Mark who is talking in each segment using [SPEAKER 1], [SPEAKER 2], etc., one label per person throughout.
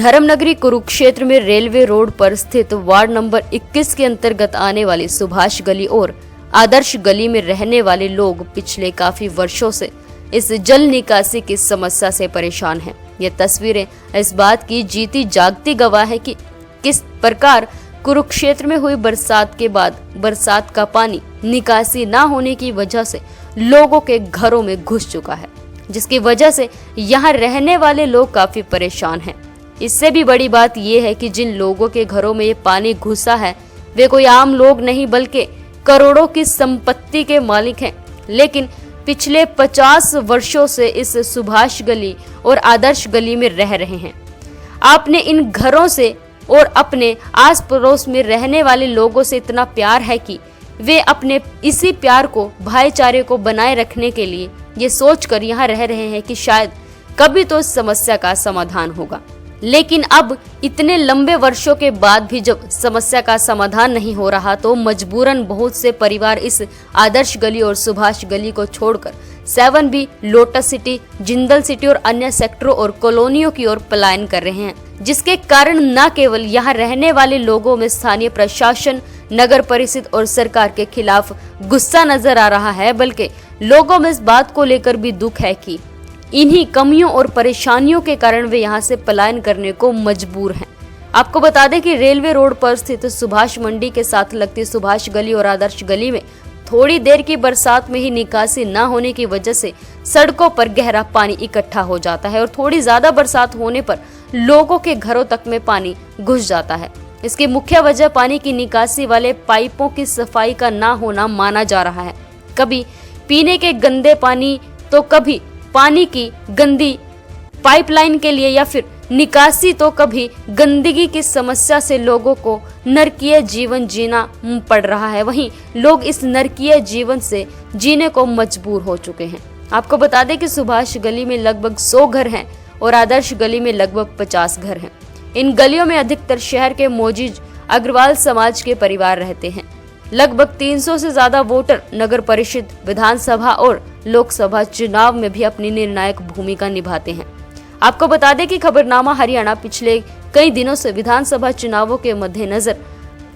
[SPEAKER 1] धर्मनगरी कुरुक्षेत्र में railway road पर स्थित वार्ड नंबर 21 के अंतर्गत आने वाली सुभाष गली और आदर्श गली में रहने वाले लोग पिछले काफी वर्षों से इस जल निकासी की समस्या से परेशान हैं। ये तस्वीरें इस बात की जीती जागती गवाह है कि किस प्रकार कुरुक्षेत्र में हुई बरसात के बाद बरसात का पानी निकासी न होने की वजह से लोगों के घरों में घुस चुका है, जिसकी वजह से यहाँ रहने वाले लोग काफी परेशान हैं। इससे भी बड़ी बात यह है कि जिन लोगों के घरों में ये पानी घुसा है वे कोई आम लोग नहीं बल्कि करोड़ों की संपत्ति के मालिक हैं, लेकिन पिछले 50 वर्षों से इस सुभाष गली और आदर्श गली में रह रहे हैं। आपने इन घरों से और अपने आस पड़ोस में रहने वाले लोगों से इतना प्यार है कि वे अपने इसी प्यार को, भाईचारे को बनाए रखने के लिए ये सोचकर यहाँ रह रहे हैं कि शायद कभी तो इस समस्या का समाधान होगा। लेकिन अब इतने लंबे वर्षों के बाद भी जब समस्या का समाधान नहीं हो रहा तो मजबूरन बहुत से परिवार इस आदर्श गली और सुभाष गली को छोड़कर 7B, lotus city, Jindal city और अन्य सेक्टरों और कॉलोनियों की ओर पलायन कर रहे हैं, जिसके कारण न केवल यहाँ रहने वाले लोगों में स्थानीय प्रशासन, नगर परिषद और सरकार के खिलाफ गुस्सा नजर आ रहा है, बल्कि लोगों में इस बात को लेकर भी दुख है कि इन्हीं कमियों और परेशानियों के कारण वे यहाँ से पलायन करने को मजबूर हैं। आपको बता दें कि रेलवे रोड पर स्थित सुभाष मंडी के साथ लगती सुभाष गली और आदर्श गली में थोड़ी देर की बरसात में ही निकासी न होने की वजह से सड़कों पर गहरा पानी इकट्ठा हो जाता है और थोड़ी ज्यादा बरसात होने पर लोगों के घरों तक में पानी घुस जाता है। इसकी मुख्य वजह पानी की निकासी वाले पाइपों की सफाई का ना होना माना जा रहा है। कभी पीने के गंदे पानी तो कभी पानी की गंदी पाइपलाइन के लिए या फिर निकासी तो कभी गंदगी की समस्या से लोगों को नरकीय जीवन जीना पड़ रहा है। वहीं लोग इस नरकीय जीवन से जीने को मजबूर हो चुके हैं। आपको बता दें कि सुभाष गली में लगभग 100 घर हैं और आदर्श गली में लगभग 50 घर हैं। इन गलियों में अधिकतर शहर के मौजूद अग्रवाल समाज के परिवार रहते हैं। लगभग 300 से ज्यादा वोटर नगर परिषद, विधानसभा और लोकसभा चुनाव में भी अपनी निर्णायक भूमिका निभाते हैं। आपको बता दें कि खबरनामा हरियाणा पिछले कई दिनों से विधानसभा चुनावों के मद्देनजर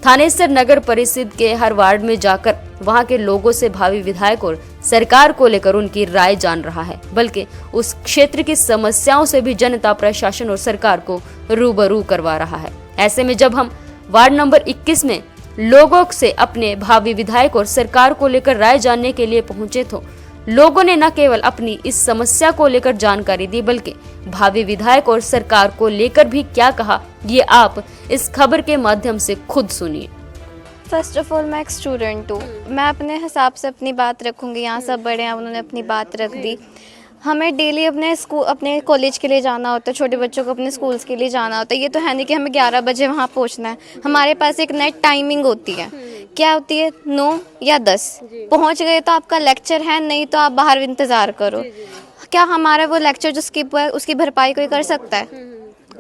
[SPEAKER 1] थानेसर नगर परिषद के हर वार्ड में जाकर वहां के लोगों से भावी विधायक और सरकार को लेकर उनकी राय जान रहा है, बल्कि उस क्षेत्र की समस्याओं से भी जनता, प्रशासन और सरकार को रूबरू करवा रहा है। ऐसे में जब हम वार्ड नंबर 21 में लोगों से अपने भावी विधायक और सरकार को लेकर राय जानने के लिए पहुंचे तो लोगों ने न केवल अपनी इस समस्या को लेकर जानकारी दी बल्कि भावी विधायक और सरकार को लेकर भी क्या कहा, ये आप इस खबर के माध्यम से खुद सुनिए।
[SPEAKER 2] फर्स्ट ऑफ ऑल मैं एक स्टूडेंट हूँ, मैं अपने हिसाब से अपनी बात रखूँगी। यहाँ सब बड़े हैं, उन्होंने अपनी बात रख दी। हमें डेली अपने स्कूल, अपने कॉलेज के लिए जाना होता है, छोटे बच्चों को अपने स्कूल्स के लिए जाना होता है। ये तो है नहीं कि हमें 11 बजे वहाँ पहुँचना है। हमारे पास एक नेट टाइमिंग होती है। क्या होती है? 9 या 10 पहुँच गए तो आपका लेक्चर है, नहीं तो आप बाहर इंतज़ार करो। क्या हमारा वो लेक्चर जो स्किप हुआ है उसकी भरपाई कोई कर सकता है?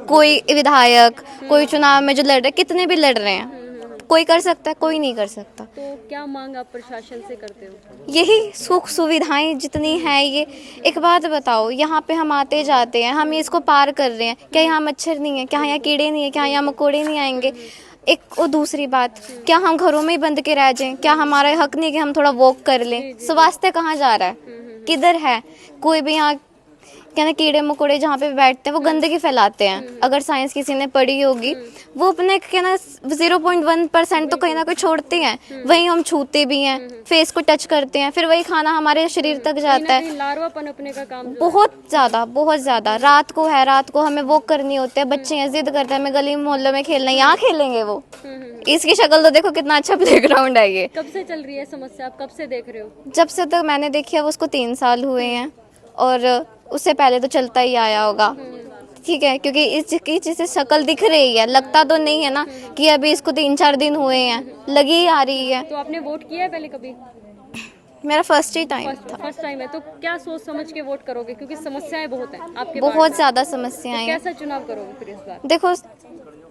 [SPEAKER 2] कोई विधायक, कोई चुनाव में जो लड़ रहे, कितने भी लड़ रहे हैं, कोई कर सकता है? कोई नहीं कर सकता।
[SPEAKER 1] तो क्या मांग आप प्रशासन से करते हो?
[SPEAKER 2] यही सुख सुविधाएं जितनी हैं। ये एक बात बताओ, यहाँ पे हम आते जाते हैं, हम इसको पार कर रहे हैं, क्या यहाँ मच्छर नहीं है? क्या यहाँ कीड़े नहीं है? क्या यहाँ मकोड़े नहीं आएंगे? एक और दूसरी बात, क्या हम घरों में ही बंद के रह जाएं? क्या हमारा हक नहीं कि हम थोड़ा वॉक कर लें? स्वास्थ्य कहाँ जा रहा है? किधर है? कोई भी यहाँ कहना कीड़े मकोड़े जहाँ पे बैठते हैं वो गंदगी फैलाते हैं। अगर साइंस किसी ने पढ़ी होगी, वो अपने कहना 0.1% तो कहीं ना कहीं छोड़ते हैं। वही हम छूते भी हैं, फेस को टच करते हैं, फिर वही खाना हमारे शरीर तक जाता है।
[SPEAKER 1] लार्वा पनपने का काम
[SPEAKER 2] बहुत ज़्यादा। रात को हमें वॉक करनी होती है। बच्चे हैं, जिद करते हैं हमें गली मोहल्लों में खेलना है। यहाँ खेलेंगे वो? इसकी शक्ल तो देखो, कितना अच्छा प्लेग्राउंड है ये।
[SPEAKER 1] कब से चल रही है समस्या? आप कब से देख रहे हो?
[SPEAKER 2] जब से तक मैंने देखी है उसको 3 साल हुए हैं, और उससे पहले तो चलता ही आया होगा। ठीक है, क्योंकि इसकी चीज़ से शक्ल दिख रही है, लगता तो नहीं है ना कि अभी इसको 3-4 दिन हुए हैं, लगी ही आ रही है।
[SPEAKER 1] तो आपने वोट किया है पहले कभी?
[SPEAKER 2] मेरा फर्स्ट ही टाइम था।
[SPEAKER 1] फर्स्ट टाइम है, तो क्या सोच समझ के वोट करोगे? क्योंकि समस्याएं बहुत हैं आपके,
[SPEAKER 2] बहुत ज़्यादा समस्याएं हैं।
[SPEAKER 1] कैसा चुनाव करोगे फिर इस बार?
[SPEAKER 2] देखो,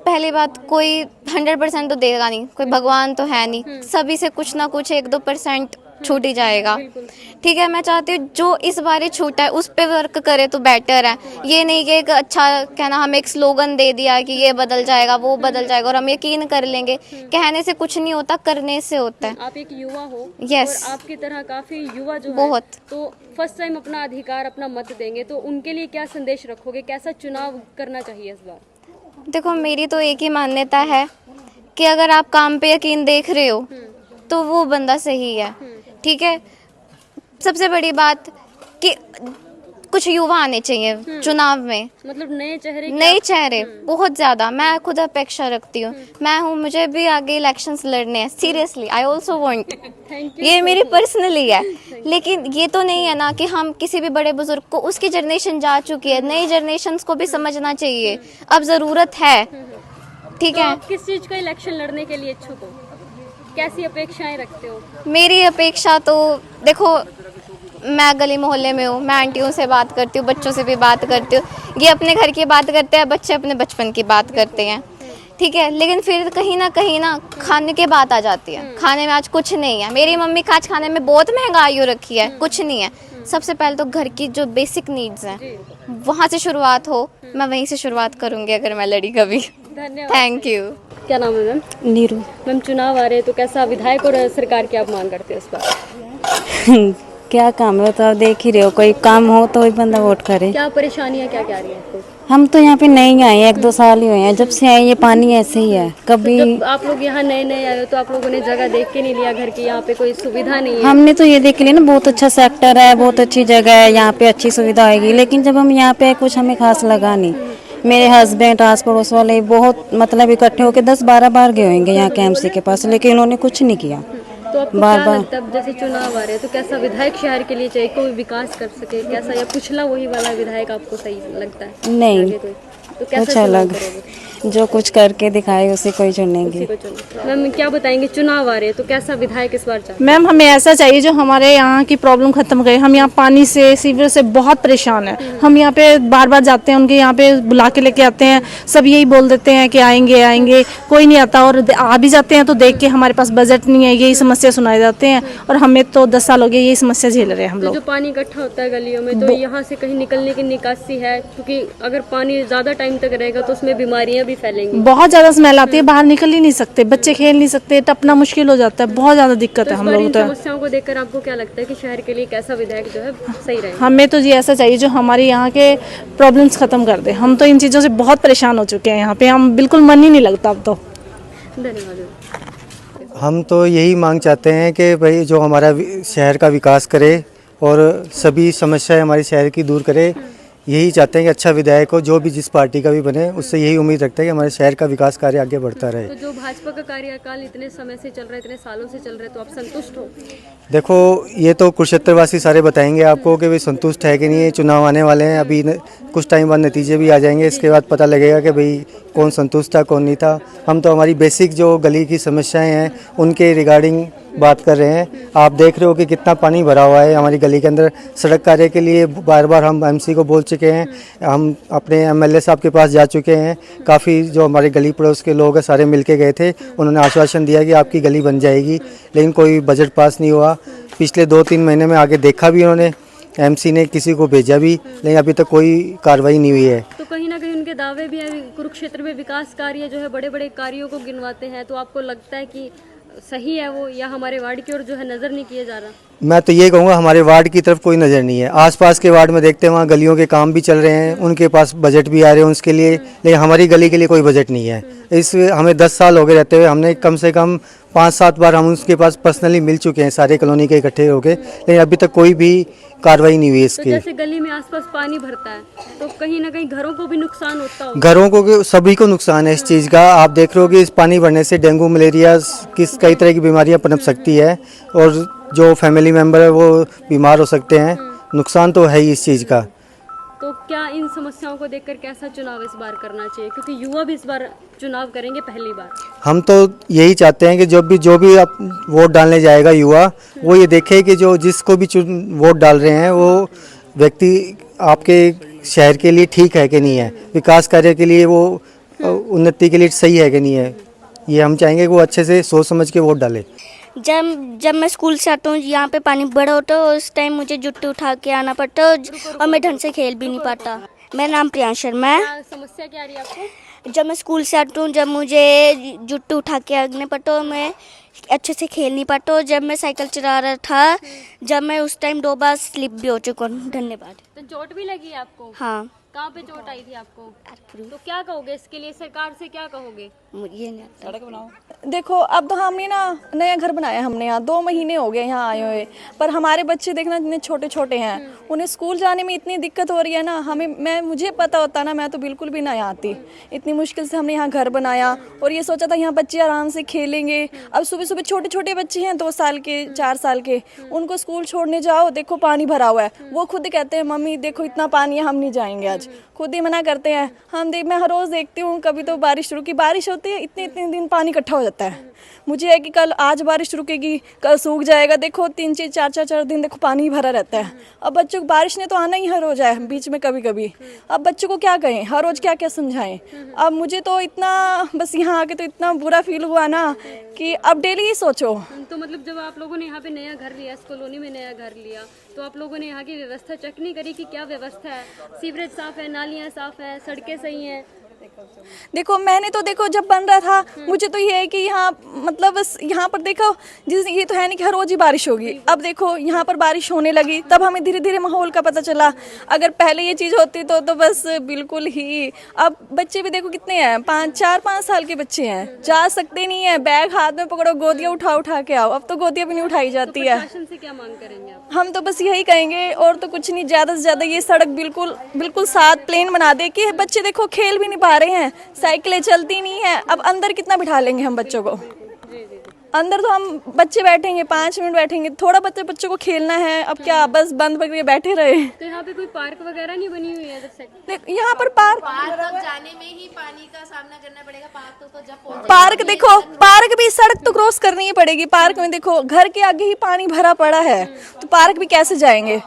[SPEAKER 2] पहली बात, कोई 100% तो देगा नहीं, कोई भगवान तो है नहीं। सभी से कुछ ना कुछ 1-2% छूट ही जाएगा। ठीक है, मैं चाहती हूँ जो इस बार छूटा है उस पे वर्क करे तो बेटर है। ये नहीं कि एक अच्छा कहना हम एक स्लोगन दे दिया कि ये बदल जाएगा वो बदल जाएगा और हम यकीन कर लेंगे। कहने से कुछ नहीं होता, करने से होता है।
[SPEAKER 3] आप एक युवा हो
[SPEAKER 2] Yes.
[SPEAKER 3] और आपकी तरह काफी युवा जो
[SPEAKER 2] बहुत।
[SPEAKER 3] है तो फर्स्ट टाइम अपना अधिकार अपना मत देंगे, तो उनके लिए क्या संदेश रखोगे, कैसा चुनाव करना चाहिए इस बार?
[SPEAKER 2] देखो, मेरी तो एक ही मान्यता है कि अगर आप काम पे यकीन देख रहे हो तो वो बंदा सही है। ठीक है, सबसे बड़ी बात कि कुछ युवा आने चाहिए चुनाव में,
[SPEAKER 3] मतलब नए चेहरे की
[SPEAKER 2] नए चेहरे बहुत ज़्यादा। मैं खुद अपेक्षा रखती हूँ, मैं हूँ, मुझे भी आगे इलेक्शंस लड़ने हैं। Seriously I also want,
[SPEAKER 3] thank you.
[SPEAKER 2] ये मेरी पर्सनली है। लेकिन ये तो नहीं है ना कि हम किसी भी बड़े बुजुर्ग को, उसकी जनरेशन जा चुकी है, नई जनरेशन्स को भी समझना चाहिए, अब ज़रूरत है। ठीक
[SPEAKER 3] तो
[SPEAKER 2] है,
[SPEAKER 3] आप किस चीज का इलेक्शन लड़ने के लिए इच्छुक हो, कैसी अपेक्षाएं रखते हो?
[SPEAKER 2] मेरी अपेक्षा तो देखो, मैं गली मोहल्ले में हूँ, मैं आंटियों से बात करती हूँ, बच्चों से भी बात करती हूँ। ये अपने घर की बात करते हैं, बच्चे अपने बचपन की बात करते हैं। ठीक है, लेकिन फिर कहीं ना खाने की बात आ जाती है। खाने में आज कुछ नहीं है। मेरी मम्मी का आज खाने में बहुत महंगाई हो रखी है, कुछ नहीं है। सबसे पहले तो घर की जो बेसिक नीड्स हैं वहाँ से शुरुआत हो, मैं वहीं से शुरुआत करूँगी अगर मैं लड़ी कभी।
[SPEAKER 3] धन्यवाद।
[SPEAKER 2] Thank you.
[SPEAKER 3] क्या नाम है मैम?
[SPEAKER 4] नीरू।
[SPEAKER 3] मैम, चुनाव आ रहे हैं तो कैसा विधायक और सरकार की आप मांग करते हो इस बार?
[SPEAKER 4] क्या काम है तो आप देख ही रहे हो, कोई काम हो तो वही बंदा वोट करे।
[SPEAKER 3] क्या परेशानियां क्या क्या आ रही हैं आपको?
[SPEAKER 4] हम तो यहाँ पे नहीं आए हैं, 1-2 साल ही हुए हैं जब से आए। ये पानी ऐसे ही है, कभी
[SPEAKER 3] जब आप लोग यहाँ नए नए आए हो तो आप लोगों ने जगह देख के नहीं लिया, घर की यहाँ पे कोई सुविधा नहीं है?
[SPEAKER 4] हमने तो ये देख लिया ना, बहुत अच्छा सेक्टर है, बहुत अच्छी जगह है, यहाँ पे अच्छी सुविधा आएगी। लेकिन जब हम यहाँ पे कुछ हमें खास लगा नहीं। मेरे हस्बैंड आस पड़ोस वाले बहुत मतलब इकट्ठे होकर 10-12 बार गए होंगे यहाँ के एमसी के पास, लेकिन उन्होंने कुछ नहीं किया।
[SPEAKER 3] तो आपको
[SPEAKER 4] बार
[SPEAKER 3] क्या
[SPEAKER 4] बार
[SPEAKER 3] लगता है अब जैसे चुनाव आ रहे हैं तो कैसा विधायक शहर के लिए चाहिए, कोई विकास कर सके कैसा, या पिछला वही वाला विधायक आपको सही लगता है?
[SPEAKER 4] नहीं,
[SPEAKER 3] आगे कोई तो कैसा
[SPEAKER 4] कुछ
[SPEAKER 3] चुनाव
[SPEAKER 4] अलग,
[SPEAKER 3] करोगे?
[SPEAKER 4] जो कुछ करके दिखाए उसे कोई चुनेंगे।
[SPEAKER 3] उसी को चुनो। मैम, क्या बताएंगे, चुनाव आ रहे हैं तो कैसा विधायक इस बार चाहिए?
[SPEAKER 5] मैम, हमें ऐसा चाहिए जो हमारे यहाँ की प्रॉब्लम खत्म करे। हम यहाँ पानी से, सीवर से बहुत परेशान हैं। हम यहाँ पे बार बार जाते हैं, उनके यहाँ पे बुला के लेके आते हैं, सब यही बोल देते हैं कि आएंगे आएंगे, कोई नहीं आता। और आ भी जाते हैं तो देख के हमारे पास बजट नहीं है, यही समस्या सुनाए जाते हैं। और हमें तो 10 साल हो गए यही समस्या झेल रहे हैं हम
[SPEAKER 3] तो
[SPEAKER 5] लोग।
[SPEAKER 3] जो पानी इकट्ठा होता है गलियों में, तो यहाँ से कहीं निकलने की निकासी है? क्योंकि अगर पानी ज्यादा टाइम तक रहेगा तो उसमें बीमारियां भी फैलेंगी।
[SPEAKER 5] बहुत ज़्यादा स्मेल आती है, बाहर निकल ही नहीं सकते, बच्चे खेल नहीं सकते, टपना मुश्किल हो जाता है, बहुत ज़्यादा दिक्कत
[SPEAKER 3] तो
[SPEAKER 5] है
[SPEAKER 3] इस
[SPEAKER 5] हम
[SPEAKER 3] बार
[SPEAKER 5] लोग
[SPEAKER 3] इन
[SPEAKER 5] तो।
[SPEAKER 3] समस्याओं को देखकर आपको क्या लगता है कि शहर के लिए कैसा विधायक जो है सही रहेगा?
[SPEAKER 5] हमें तो ये ऐसा चाहिए जो हमारे यहाँ के प्रॉब्लम्स खत्म कर दे। हम तो इन चीज़ों से बहुत परेशान हो चुके हैं यहाँ पे, हम बिल्कुल मन ही नहीं लगता अब तो।
[SPEAKER 3] धन्यवाद।
[SPEAKER 6] हम तो यही मांग चाहते हैं कि भाई जो हमारा शहर का विकास करे और सभी समस्याएं हमारे शहर की दूर करे। यही चाहते हैं कि अच्छा विधायक हो, जो भी जिस पार्टी का भी बने, उससे यही उम्मीद रखते हैं कि हमारे शहर का विकास कार्य आगे बढ़ता रहे।
[SPEAKER 3] तो जो भाजपा का कार्यकाल इतने समय से चल रहा है, इतने सालों से चल रहा है, तो आप संतुष्ट हो?
[SPEAKER 6] देखो, ये तो कुरुक्षेत्रवासी सारे बताएंगे आपको कि भाई संतुष्ट है कि नहीं है। चुनाव आने वाले हैं, अभी कुछ टाइम बाद नतीजे भी आ जाएंगे, इसके बाद पता लगेगा कि भाई कौन संतुष्ट था कौन नहीं था। हम तो हमारी बेसिक जो गली की समस्याएं हैं उनके रिगार्डिंग बात कर रहे हैं। आप देख रहे हो कि कितना पानी भरा हुआ है हमारी गली के अंदर। सड़क कार्य के लिए बार बार हम एमसी को बोल चुके हैं, हम अपने एमएलए साहब के पास जा चुके हैं। काफ़ी जो हमारे गली पड़ोस के लोग हैं सारे मिल के गए थे, उन्होंने आश्वासन दिया कि आपकी गली बन जाएगी, लेकिन कोई बजट पास नहीं हुआ। पिछले 2-3 महीने में आगे देखा भी उन्होंने, एमसी ने किसी को भेजा भी, लेकिन अभी तक कोई कार्रवाई नहीं हुई है।
[SPEAKER 3] तो कहीं ना कहीं उनके दावे भी हैं, कुरुक्षेत्र में विकास कार्य जो है बड़े बड़े कार्यों को गिनवाते हैं, तो आपको लगता है कि सही है वो, या हमारे वार्ड की ओर जो है नज़र नहीं किया जा रहा?
[SPEAKER 6] मैं तो ये कहूँगा हमारे वार्ड की तरफ कोई नज़र नहीं है। आसपास के वार्ड में देखते हैं वहाँ गलियों के काम भी चल रहे हैं, उनके पास बजट भी आ रहे हैं उसके लिए, लेकिन हमारी गली के लिए कोई बजट नहीं है। इस हमें 10 साल हो गए रहते हुए, हमने कम से कम 5-7 बार हम उसके पास पर्सनली मिल चुके हैं सारे कॉलोनी के इकट्ठे होके, लेकिन अभी तक कोई भी कार्रवाई नहीं हुई
[SPEAKER 3] तो
[SPEAKER 6] इसकी।
[SPEAKER 3] जैसे गली में आसपास पानी भरता है तो कहीं ना कहीं घरों को भी नुकसान होता होगा?
[SPEAKER 6] घरों को, सभी को नुकसान है इस चीज़ का। आप देख रहे हो कि इस पानी भरने से डेंगू मलेरिया कई तरह की बीमारियां पनप सकती है, और जो फैमिली मेम्बर है वो बीमार हो सकते हैं। नुकसान तो है ही इस चीज़ का।
[SPEAKER 3] तो क्या इन समस्याओं को देखकर कैसा चुनाव इस बार करना चाहिए, क्योंकि युवा भी इस बार चुनाव करेंगे पहली बार?
[SPEAKER 6] हम तो यही चाहते हैं कि जो भी आप वोट डालने जाएगा युवा, वो ये देखे कि जो जिसको भी वोट डाल रहे हैं वो व्यक्ति आपके शहर के लिए ठीक है कि नहीं है, विकास कार्य के लिए वो उन्नति के लिए सही है कि नहीं है। ये हम चाहेंगे कि वो अच्छे से सोच समझ के वोट डाले।
[SPEAKER 7] जब मैं स्कूल से आता हूँ यहाँ पे पानी बड़ा होता है, उस टाइम मुझे जुट्टी उठा के आना पड़ता है और मैं ढंग से खेल भी नहीं पाता। मेरा नाम प्रियांश शर्मा है।
[SPEAKER 3] क्या समस्या क्या आ रही है आपको?
[SPEAKER 7] जब मैं स्कूल से आती हूँ, जब मुझे जुट्टी उठा के आने पड़ता और मैं अच्छे से खेल नहीं पाता। और जब मैं साइकिल चला रहा था, जब मैं उस टाइम 2 बार स्लिप भी हो चुका हूँ। धन्यवाद।
[SPEAKER 3] तो चोट भी लगी है आपको?
[SPEAKER 7] हाँ,
[SPEAKER 3] कहाँ पे चोट आई थी आपको? तो क्या कहोगे इसके लिए, सरकार से क्या कहोगे?
[SPEAKER 7] ये नहीं आता।
[SPEAKER 8] देखो अब तो हम ही ना नया घर बनाया हमने, यहाँ 2 महीने हो गए यहाँ आए हुए, पर हमारे बच्चे देखना इतने छोटे छोटे हैं, उन्हें स्कूल जाने में इतनी दिक्कत हो रही है ना। मुझे पता होता ना, मैं तो बिल्कुल भी ना आती। इतनी मुश्किल से हमने यहाँ घर बनाया और ये सोचा था यहाँ बच्चे आराम से खेलेंगे। अब सुबह सुबह छोटे छोटे बच्चे हैं, 2 साल के 4 साल के, उनको स्कूल छोड़ने जाओ, देखो पानी भरा हुआ है। वो खुद कहते हैं मम्मी देखो इतना पानी है, हम नहीं जाएंगे आज, खुद ही मना करते हैं। मैं हर रोज़ देखती हूँ, कभी तो बारिश शुरू की बारिश होती है, इतने इतने दिन पानी इकट्ठा हो जाता है। मुझे है कि कल आज बारिश रुकेगी, कल सूख जाएगा। देखो 3 4 दिन देखो पानी ही भरा रहता है। अब बच्चों को बारिश ने तो आना ही हर रोज है, बीच में कभी कभी। अब बच्चों को क्या कहें, हर रोज क्या क्या समझाएं। अब मुझे तो इतना बस यहाँ आके तो इतना बुरा फील हुआ ना कि अब डेली ही सोचो।
[SPEAKER 3] तो मतलब जब आप लोगों ने यहाँ पे नया घर लिया, इस कॉलोनी में नया घर लिया, तो आप लोगों ने यहाँ की व्यवस्था चेक नहीं करी कि क्या व्यवस्था है? सीवरेज साफ है, नालियाँ साफ है, सड़कें सही हैं?
[SPEAKER 8] देखो मैंने तो देखो जब बन रहा था, मुझे तो ये है कि यहाँ मतलब बस यहाँ पर देखो ये तो है नहीं कि हर रोज ही बारिश होगी। अब देखो यहाँ पर बारिश होने लगी, तब हमें धीरे धीरे माहौल का पता चला। अगर पहले ये चीज़ होती तो बस बिल्कुल ही। अब बच्चे भी देखो कितने हैं, 4-5 साल के बच्चे हैं, जा सकते नहीं है, बैग हाथ में पकड़ो, गोदियाँ उठा के आओ। अब तो गोदियाँ भी नहीं उठाई जाती है।
[SPEAKER 3] प्रशासन से क्या मांग करेंगे आप?
[SPEAKER 8] हम तो बस यही कहेंगे और तो कुछ नहीं, ज़्यादा से ज़्यादा ये सड़क बिल्कुल साफ प्लेन बना दे कि बच्चे देखो खेल भी नहीं पा रहे हैं, साइकिलें चलती नहीं है। अब अंदर कितना बिठा लेंगे हम बच्चों को? अंदर तो हम बच्चे बैठेंगे 5 मिनट बैठेंगे, थोड़ा बच्चों को खेलना है। अब क्या बस बंद करके बैठे रहे?
[SPEAKER 3] तो यहाँ पे कोई पार्क वगैरह नहीं बनी हुई है?
[SPEAKER 8] यहाँ पर पार्क
[SPEAKER 9] जाने में ही पानी का सामना करना पड़ेगा। पार्क तो जब
[SPEAKER 8] पार्क देखो, पार्क भी सड़क तो क्रॉस करनी ही पड़ेगी। पार्क में देखो घर के आगे ही पानी भरा पड़ा है, तो पार्क भी कैसे जाएंगे?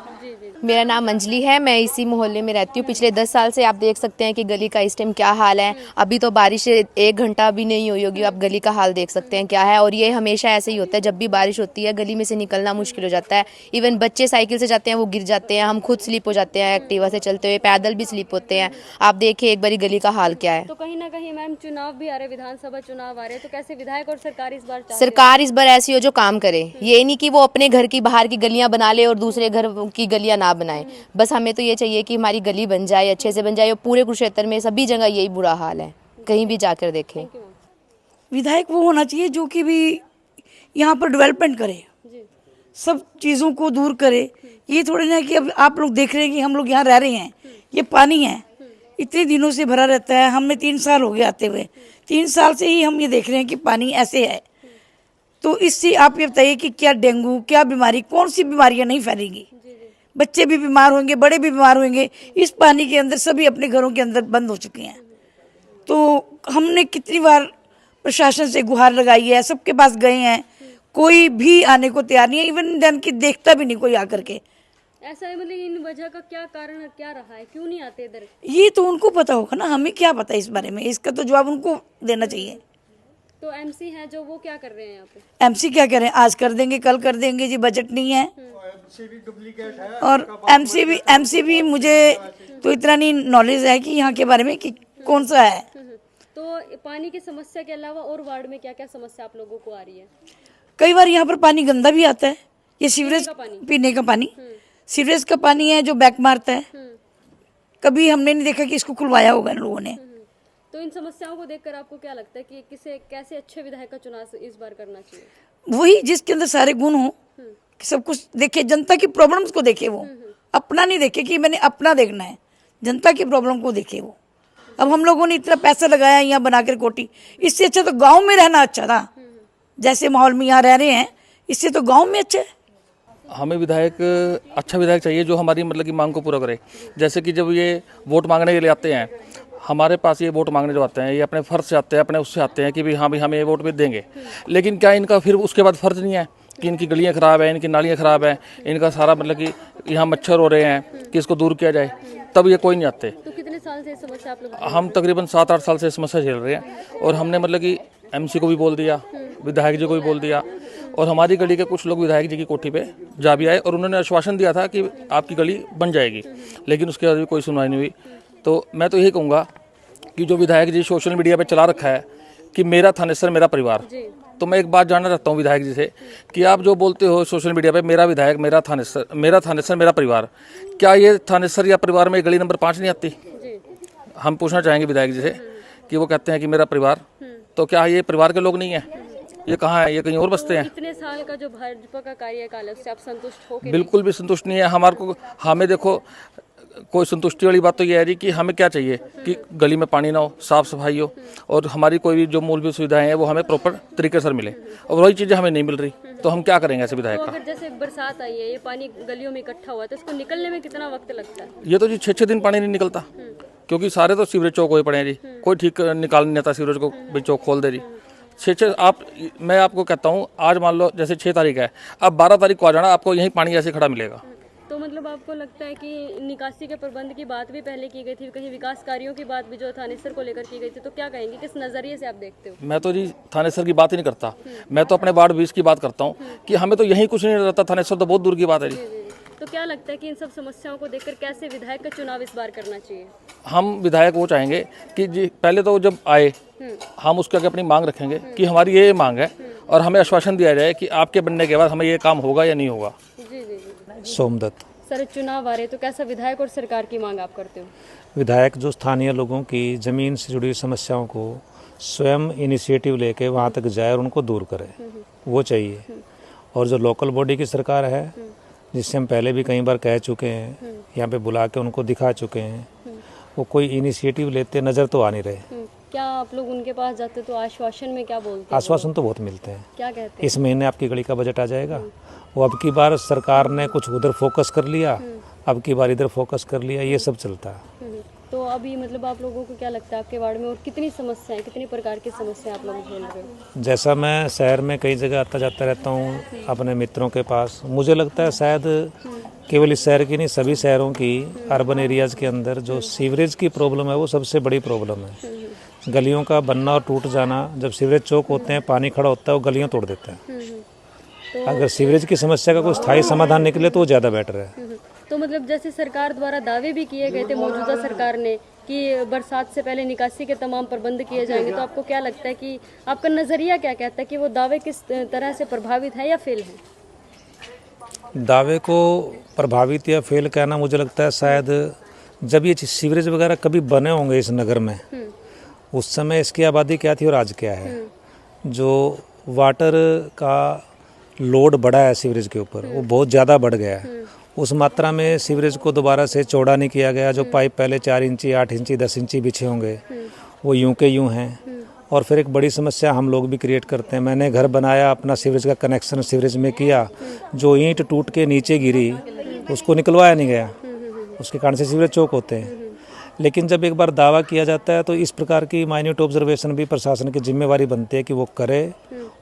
[SPEAKER 10] मेरा नाम अंजलि है, मैं इसी मोहल्ले में रहती हूँ। पिछले 10 साल से आप देख सकते हैं कि गली का इस टाइम क्या हाल है। अभी तो बारिश 1 घंटा भी नहीं हुई होगी, आप गली का हाल देख सकते हैं क्या है। और ये हमेशा ऐसे ही होता है, जब भी बारिश होती है गली में से निकलना मुश्किल हो जाता है। इवन बच्चे साइकिल से जाते हैं वो गिर जाते हैं, हम खुद स्लिप हो जाते हैं, एक्टिवा से चलते हुए पैदल भी स्लिप होते हैं। आप देखिए एक बारी गली का हाल क्या है।
[SPEAKER 3] तो कहीं ना कहीं मैम चुनाव भी आ रहे, विधानसभा चुनाव आ रहे, तो कैसे विधायक और सरकार इस बार
[SPEAKER 10] सरकार इस बार ऐसी हो जो काम करे, ये नहीं कि वो अपने घर की बाहर की गलियां बना ले और दूसरे घर की गलियां ना बनाए। बस हमें तो ये चाहिए कि हमारी गली बन जाए, अच्छे से बन जाए। और पूरे कुरुक्षेत्र में सभी जगह यही बुरा हाल है, कहीं भी जाकर देखें।
[SPEAKER 11] विधायक वो होना चाहिए जो कि भी यहाँ पर डेवलपमेंट करे, सब चीज़ों को दूर करे। ये थोड़ी ना कि अब आप लोग देख रहे हैं कि हम लोग यहाँ रह रहे हैं, ये पानी है इतने दिनों से भरा रहता है। हमने 3 साल हो गए आते हुए, 3 साल से ही हम ये देख रहे हैं कि पानी ऐसे है। तो इससे आप ये बताइए कि क्या डेंगू, क्या बीमारी, कौन सी बीमारियाँ नहीं फैलेंगी? बच्चे भी बीमार होंगे, बड़े भी बीमार होंगे। इस पानी के अंदर सभी अपने घरों के अंदर बंद हो चुके हैं। तो हमने कितनी बार प्रशासन से गुहार लगाई है, सबके पास गए हैं, कोई भी आने को तैयार नहीं है। इवन देन की देखता भी नहीं कोई आकर के।
[SPEAKER 3] ऐसा है मतलब इन वजह का क्या कारण क्या रहा है, क्यों नहीं आते इधर?
[SPEAKER 11] ये तो उनको पता होगा ना, हमें क्या पता इस बारे में, इसका तो जवाब उनको देना चाहिए।
[SPEAKER 3] तो एमसी हैं जो, वो क्या कर रहे हैं यहाँ पे?
[SPEAKER 11] एमसी क्या करें, आज कर देंगे कल कर देंगे जी, बजट नहीं है। और एमसी भी मुझे तो इतना नहीं नॉलेज है कि यहाँ के बारे में कि कौन सा है।
[SPEAKER 3] तो पानी की समस्या के अलावा और वार्ड में क्या क्या समस्या आप लोगों को आ रही है?
[SPEAKER 11] कई बार यहाँ पर पानी गंदा भी आता है, ये सीवरेज पीने का पानी, सीवरेज का पानी है जो बैक मारता है। कभी हमने नहीं देखा कि इसको खुलवाया होगा इन लोगों ने।
[SPEAKER 3] तो इन समस्याओं को देखकर आपको क्या लगता है कि कैसे अच्छे विधायक का चुनाव इस बार करना चाहिए?
[SPEAKER 11] वही जिसके अंदर सारे गुण हो, सब कुछ देखे, जनता की प्रॉब्लम्स को देखे, वो अपना नहीं देखे कि मैंने अपना देखना है, जनता की प्रॉब्लम को देखे वो। अब हम लोगों ने इतना पैसा लगाया यहाँ बनाकर कोठी, इससे अच्छा तो गांव में रहना अच्छा था। जैसे माहौल में यहाँ रह रहे हैं, इससे तो गांव में अच्छा है।
[SPEAKER 12] हमें विधायक, अच्छा विधायक चाहिए जो हमारी मतलब की मांग को पूरा करे। जैसे कि जब ये वोट मांगने के लिए आते हैं हमारे पास, ये वोट मांगने जो आते हैं ये अपने फ़र्ज से आते हैं, अपने उससे आते हैं कि भाई हाँ भाई हमें ये वोट भी देंगे। लेकिन क्या इनका फिर उसके बाद फ़र्ज नहीं है कि इनकी गलियाँ ख़राब है, इनकी नालियाँ ख़राब है, इनका सारा मतलब कि यहाँ मच्छर हो रहे हैं कि इसको दूर किया जाए, तब ये कोई नहीं आते।
[SPEAKER 3] तो कितने साल से समस्या आप लोग?
[SPEAKER 12] हम तकरीबन 7-8 साल से समस्या झेल रहे हैं। और हमने मतलब कि एमसी को भी बोल दिया, विधायक जी को भी बोल दिया, और हमारी गली के कुछ लोग विधायक जी की कोठी पे जा भी आए और उन्होंने आश्वासन दिया था कि आपकी गली बन जाएगी, लेकिन उसके बाद भी कोई सुनवाई नहीं हुई। तो मैं तो यही कहूँगा कि जो विधायक जी सोशल मीडिया पे चला रखा है कि मेरा थानेसर मेरा परिवार, तो मैं एक बात जानना चाहता हूँ विधायक जी से कि आप जो बोलते हो सोशल मीडिया पे मेरा विधायक मेरा थानेसर मेरा परिवार, क्या ये थानेसर या परिवार में गली नंबर 5 नहीं आती? हम पूछना चाहेंगे विधायक जी से कि वो कहते हैं कि मेरा परिवार, तो क्या ये परिवार के लोग नहीं है? ये कहाँ है? ये कहीं और बसते हैं?
[SPEAKER 3] इतने साल का जो भाजपा का कार्यकाल है उससे आप संतुष्ट हो के?
[SPEAKER 12] बिल्कुल भी संतुष्ट नहीं है। हमें देखो कोई संतुष्टि वाली बात तो ये है जी कि हमें क्या चाहिए कि गली में पानी ना हो, साफ सफाई हो और हमारी कोई भी जो मूलभूत सुविधाएं हैं वो हमें प्रॉपर तरीके से मिले, और वही चीज़ें हमें नहीं मिल रही, तो हम क्या करेंगे ऐसे विधायक
[SPEAKER 3] तो
[SPEAKER 12] का?
[SPEAKER 3] अगर जैसे बरसात आई है, ये पानी गलियों में इकट्ठा हुआ है, तो इसको निकलने में कितना वक्त लगता है?
[SPEAKER 12] ये तो जी 6-6 दिन पानी नहीं निकलता, क्योंकि सारे तो सीवरेज चौक हुए पड़े हैं जी, कोई ठीक निकाल नहीं आता सीवरेज को, भी चौक खोल दे जी। मैं आपको कहता हूँ, आज मान लो जैसे 6 तारीख है, अब 12 तारीख को आ जाना, आपको यहीं पानी ऐसे खड़ा मिलेगा।
[SPEAKER 3] तो मतलब आपको लगता है कि निकासी के प्रबंध की बात भी पहले की गई थी, कहीं विकास कार्यों की बात भी जो थानेसर को लेकर की गई थी, तो क्या कहेंगे, किस नज़रिए से आप देखते हो?
[SPEAKER 12] मैं तो जी थानेसर की बात ही नहीं करता, मैं तो अपने वार्ड 20 की बात करता हूँ कि हमें तो यहीं कुछ नहीं रहता, थानेसर तो बहुत दूर की बात है जी।
[SPEAKER 3] तो क्या लगता है कि इन सब समस्याओं को देखकर कैसे विधायक का चुनाव इस बार करना चाहिए?
[SPEAKER 12] हम विधायक वो चाहेंगे कि जी पहले तो जब आए हम उसके आगे अपनी मांग रखेंगे कि हमारी ये मांग है, और हमें आश्वासन दिया जाए कि आपके बनने के बाद हमें ये काम होगा या नहीं होगा।
[SPEAKER 3] जी।
[SPEAKER 13] सोमदत्त।
[SPEAKER 3] सर, चुनाव आ रहे, तो कैसा विधायक और सरकार की मांग आप करते हो?
[SPEAKER 13] विधायक जो स्थानीय लोगों की ज़मीन से जुड़ी समस्याओं को स्वयं इनिशिएटिव लेके वहाँ तक जाए और उनको दूर करे, वो चाहिए। और जो लोकल बॉडी की सरकार है, जिससे हम पहले भी कई बार कह चुके हैं, यहाँ पे बुला के उनको दिखा चुके हैं, वो कोई इनिशिएटिव लेते नज़र तो आ नहीं रहे।
[SPEAKER 3] क्या आप लोग उनके पास जाते तो आश्वासन में क्या बोलते हैं?
[SPEAKER 13] आश्वासन तो बहुत मिलते हैं।
[SPEAKER 3] क्या कहते हैं?
[SPEAKER 13] इस महीने आपकी गली का बजट आ जाएगा, वो अब की बार सरकार ने कुछ उधर फोकस कर लिया, अब की बार इधर फोकस कर लिया, ये सब चलता है।
[SPEAKER 3] तो अभी मतलब आप लोगों को क्या लगता है आपके वार्ड में और कितनी समस्याएं, कितनी प्रकार की समस्याएं आप लोग झेल रहे हो?
[SPEAKER 13] जैसा मैं शहर में कई जगह आता जाता रहता हूँ अपने मित्रों के पास, मुझे लगता है शायद केवल इस शहर की नहीं, सभी शहरों की अर्बन एरियाज़ के अंदर जो सीवरेज की प्रॉब्लम है वो सबसे बड़ी प्रॉब्लम है। गलियों का बनना और टूट जाना, जब सीवरेज चौक होते हैं, पानी खड़ा होता है, वो गलियाँ तोड़ देते हैं। अगर सीवरेज की समस्या का कोई स्थायी समाधान निकले तो वो ज़्यादा बेटर है।
[SPEAKER 3] तो मतलब जैसे सरकार द्वारा दावे भी किए गए थे मौजूदा सरकार ने कि बरसात से पहले निकासी के तमाम प्रबंध किए जाएंगे, तो आपको क्या लगता है कि आपका नज़रिया क्या कहता है कि वो दावे किस तरह से प्रभावित है या फेल है?
[SPEAKER 13] दावे को प्रभावित या फेल कहना, मुझे लगता है शायद जब ये सीवरेज वगैरह कभी बने होंगे इस नगर में, उस समय इसकी आबादी क्या थी और आज क्या है। जो वाटर का लोड बढ़ा है सीवरेज के ऊपर, वो बहुत ज़्यादा बढ़ गया है। उस मात्रा में सीवरेज को दोबारा से चौड़ा नहीं किया गया। जो पाइप पहले 4 इंची 8 इंची 10 इंची बिछे होंगे, वो यूं के यूं हैं। और फिर एक बड़ी समस्या हम लोग भी क्रिएट करते हैं। मैंने घर बनाया, अपना सीवरेज का कनेक्शन सीवरेज में किया, जो ईंट टूट के नीचे गिरी उसको निकलवाया नहीं गया, उसके कारण से सीवरेज चौक होते हैं। लेकिन जब एक बार दावा किया जाता है तो इस प्रकार की माइन्यूट ऑब्जर्वेशन भी प्रशासन की जिम्मेवारी बनती है कि वो करे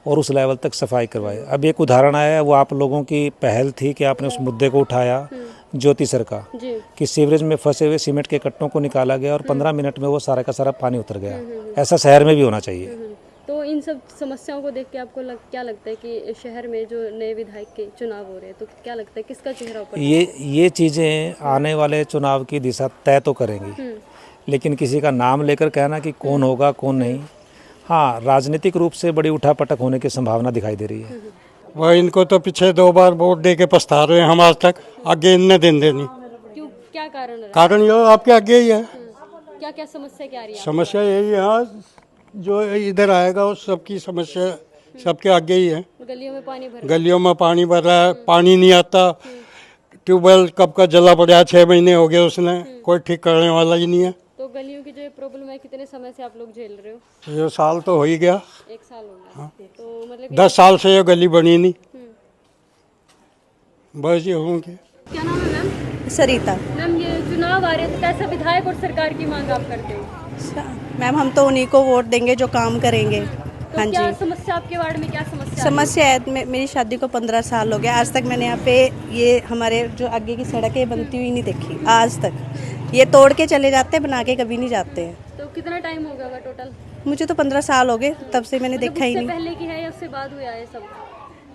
[SPEAKER 13] और उस लेवल तक सफाई करवाए। अब एक उदाहरण आया है, वो आप लोगों की पहल थी कि आपने उस मुद्दे को उठाया, ज्योति सर का, कि सीवरेज में फंसे हुए सीमेंट के कट्टों को निकाला गया और 15 मिनट में वो सारा का सारा पानी उतर गया। ऐसा शहर में भी होना चाहिए।
[SPEAKER 3] तो इन सब समस्याओं को देख के आपको क्या लगता है कि शहर में जो नए विधायक के चुनाव हो रहे हैं, तो क्या लगता है किसका चेहरा ऊपर?
[SPEAKER 13] ये चीज़ें आने वाले चुनाव की दिशा तय तो करेंगी, लेकिन किसी का नाम लेकर कहना कि कौन होगा कौन नहीं, हाँ, राजनीतिक रूप से बड़ी उठापटक होने की संभावना दिखाई दे रही है।
[SPEAKER 14] वह इनको तो पीछे 2 बार वोट दे के पछता रहे हैं हम आज तक, आगे इनने दिन देनी।
[SPEAKER 3] क्यों, क्या कारण है?
[SPEAKER 14] कारण ये आपके आगे ही है।
[SPEAKER 3] क्या क्या समस्या क्या आ रही है?
[SPEAKER 14] समस्या यही है, हाँ, जो इधर आएगा उस सबकी समस्या सबके आगे ही है।
[SPEAKER 3] गलियों में पानी
[SPEAKER 14] भर रहा है, पानी नहीं आता। ट्यूबवेल कब का जला पड़ा है, 6 महीने हो गए, उसने कोई ठीक करने वाला ही नहीं है।
[SPEAKER 3] तो गलियों की जो प्रॉब्लम है, कितने समय से आप लोग झेल रहे हो?
[SPEAKER 14] ये साल तो हो ही गया,
[SPEAKER 3] 1 साल हो गया। हाँ। तो मतलब
[SPEAKER 14] 10 साल से ये गली बनी नहीं। बस ये होंगे।
[SPEAKER 3] क्या नाम है मैम?
[SPEAKER 4] सरिता।
[SPEAKER 3] मैम, ये चुनाव आ रहे हैं, तो कैसा विधायक और सरकार की मांग आप करते हो?
[SPEAKER 4] मैम, हम तो उन्हीं को वोट देंगे जो काम करेंगे।
[SPEAKER 3] तो
[SPEAKER 4] हाँ
[SPEAKER 3] क्या
[SPEAKER 4] जी।
[SPEAKER 3] समस्या आपके वार्ड में, क्या समस्या
[SPEAKER 4] समस्या है, मेरी शादी को 15 साल हो गया, आज तक मैंने यहाँ पे ये हमारे जो आगे की सड़क है बनती हुई नहीं देखी आज तक। ये तोड़ के चले जाते हैं, बना के कभी नहीं जाते हैं।
[SPEAKER 3] तो कितना टाइम हो गया टोटल?
[SPEAKER 4] मुझे तो 15 साल हो गए, तब से मैंने देखा ही नहीं।
[SPEAKER 3] पहले की है या उससे बाद हुआ है सब?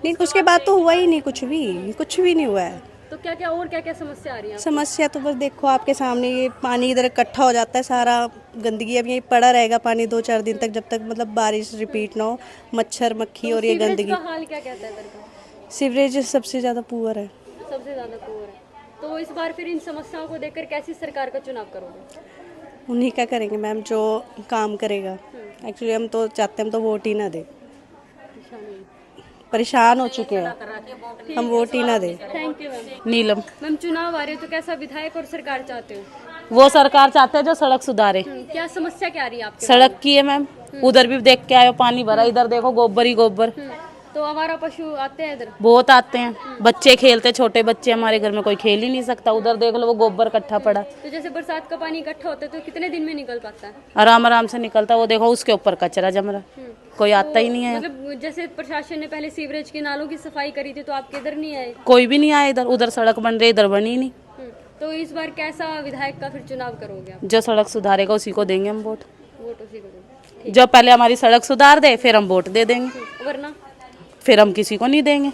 [SPEAKER 8] नहीं उसके बाद तो हुआ ही नहीं, कुछ भी नहीं हुआ है।
[SPEAKER 3] तो क्या क्या और क्या क्या समस्या आ रही है?
[SPEAKER 8] समस्या तो बस देखो आपके सामने, ये पानी इधर इकट्ठा हो जाता है सारा, गंदगी अब यही पड़ा रहेगा पानी 2-4 दिन तक, जब तक मतलब बारिश रिपीट ना हो, मच्छर मक्खी और ये गंदगी।
[SPEAKER 3] का हाल क्या कहता है इधर का?
[SPEAKER 8] सीवरेज सबसे ज़्यादा पुअर है,
[SPEAKER 3] सबसे ज्यादा पुअर है। तो इस बार फिर इन समस्याओं को देखकर कैसी सरकार का चुनाव करोगे?
[SPEAKER 8] उन्हीं का करेंगे मैम जो काम करेगा। एक्चुअली हम तो चाहते हैं हम तो वोट ही ना दे, परेशान हो चुके हैं, हम वोट ही ना दे।
[SPEAKER 3] Thank you ma'am.
[SPEAKER 5] Neelam,
[SPEAKER 3] ma'am चुनाव आ रहे हो तो कैसा विधायक और सरकार चाहते हो?
[SPEAKER 5] वो सरकार चाहते हैं जो सड़क सुधारे।
[SPEAKER 3] क्या समस्या क्या आ रही है आपके?
[SPEAKER 5] सड़क की है मैम, उधर भी देख के आयो पानी भरा, इधर देखो गोबर ही गोबर।
[SPEAKER 3] तो आवारा पशु आते हैं इधर?
[SPEAKER 5] बहुत आते हैं, बच्चे खेलते, छोटे बच्चे, हमारे घर में कोई खेल ही नहीं सकता, उधर देख लो वो गोबर इकट्ठा पड़ा।
[SPEAKER 3] तो जैसे बरसात का पानी इकट्ठा होता है तो कितने दिन में निकल पाता है?
[SPEAKER 5] आराम आराम से निकलता, वो देखो उसके ऊपर कचरा जम रहा, कोई आता ही नहीं है।
[SPEAKER 3] मतलब जैसे प्रशासन ने पहले सीवरेज के नालों की सफाई करी थी तो आपके इधर नहीं आए?
[SPEAKER 5] कोई भी नहीं आया इधर, उधर सड़क बन रही, इधर बनी नहीं।
[SPEAKER 3] तो इस बार कैसा विधायक का फिर चुनाव करोगे आप?
[SPEAKER 5] जो सड़क सुधारेगा उसी को देंगे हम वोट।
[SPEAKER 3] वोट उसी को दोगे?
[SPEAKER 5] जो पहले हमारी सड़क सुधार दे फिर हम वोट दे देंगे,
[SPEAKER 3] वरना
[SPEAKER 5] फिर हम किसी को नहीं देंगे।